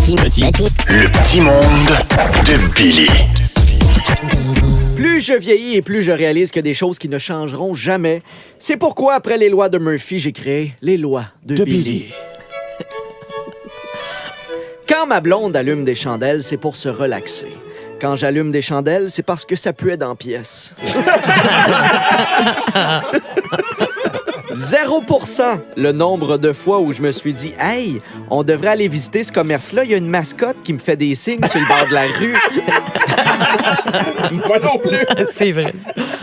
Le petit monde de Billy. Plus je vieillis et plus je réalise que des choses qui ne changeront jamais. C'est pourquoi, après les lois de Murphy, j'ai créé les lois de Billy. Quand ma blonde allume des chandelles, c'est pour se relaxer. Quand j'allume des chandelles, c'est parce que ça puait dans la pièce. 0% le nombre de fois où je me suis dit « Hey, on devrait aller visiter ce commerce-là. Il y a une mascotte qui me fait des signes sur le bord de la rue. » Moi non plus. C'est vrai.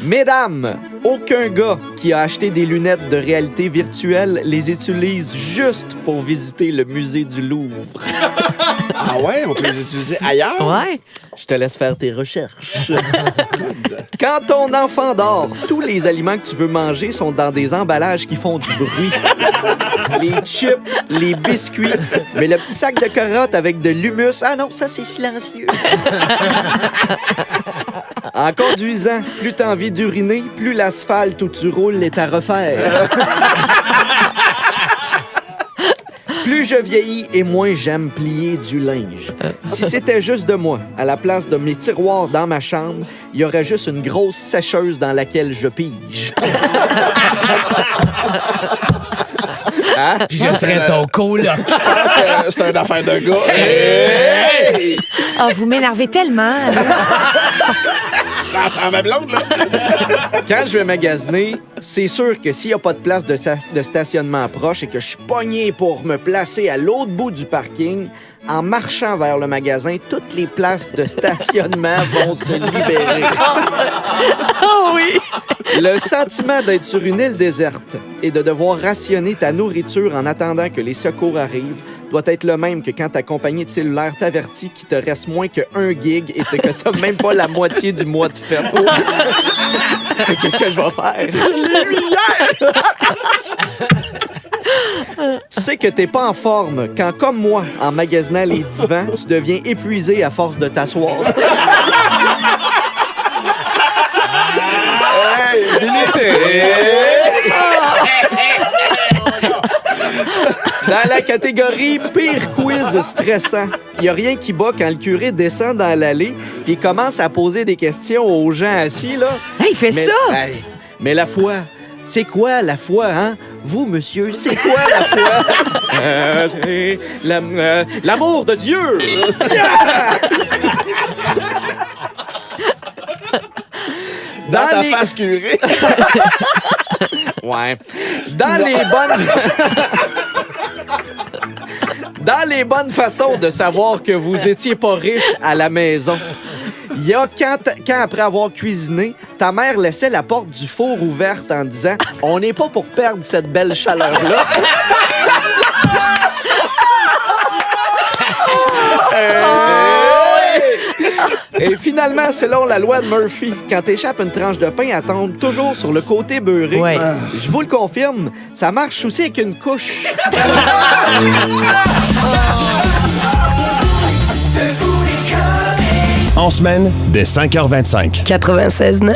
Mesdames, aucun gars qui a acheté des lunettes de réalité virtuelle les utilise juste pour visiter le musée du Louvre. Ah ouais, on peut les utiliser ailleurs? Ouais. Je te laisse faire tes recherches. Quand ton enfant dort, tous les aliments que tu veux manger sont dans des emballages qui font du bruit. Les chips, les biscuits, mais le petit sac de carottes avec de l'humus, ah non, ça c'est silencieux. En conduisant, plus t'as envie d'uriner, plus l'asphalte où tu roules est à refaire. Plus je vieillis et moins j'aime plier du linge. Si c'était juste de moi, à la place de mes tiroirs dans ma chambre, il y aurait juste une grosse sécheuse dans laquelle je pige. Hein? Puis je serais ton coloc. Je pense que c'est une affaire de gars. Hey! Oh, vous m'énervez tellement. En ma blonde, là. Quand je vais magasiner, c'est sûr que s'il n'y a pas de place de stationnement proche et que je suis pogné pour me placer à l'autre bout du parking, en marchant vers le magasin, toutes les places de stationnement vont se libérer. Oh oui! Le sentiment d'être sur une île déserte et de devoir rationner ta nourriture en attendant que les secours arrivent doit être le même que quand ta compagnie de cellulaire t'avertit qu'il te reste moins que 1 gig et que t'as même pas la moitié du mois de fête. Qu'est-ce que je vais faire? Tu sais que t'es pas en forme quand, comme moi, en magasinant les divans, tu deviens épuisé à force de t'asseoir. Hey, Billy! Dans la catégorie pire quiz stressant, il n'y a rien qui bat quand le curé descend dans l'allée puis il commence à poser des questions aux gens assis, là. Hey, fais ça! Hey, mais la foi, c'est quoi la foi, hein? Vous, monsieur, c'est quoi la foi? C'est l'amour de Dieu! Dans ta face curée. Ouais. Dans les bonnes façons de savoir que vous étiez pas riche à la maison. Il y a quand après avoir cuisiné, ta mère laissait la porte du four ouverte en disant « On n'est pas pour perdre cette belle chaleur-là. » Et finalement, selon la loi de Murphy, quand t'échappes une tranche de pain, elle tombe toujours sur le côté beurré. Ouais. Je vous le confirme, ça marche aussi avec une couche. En semaine, dès 5h25. 96.9.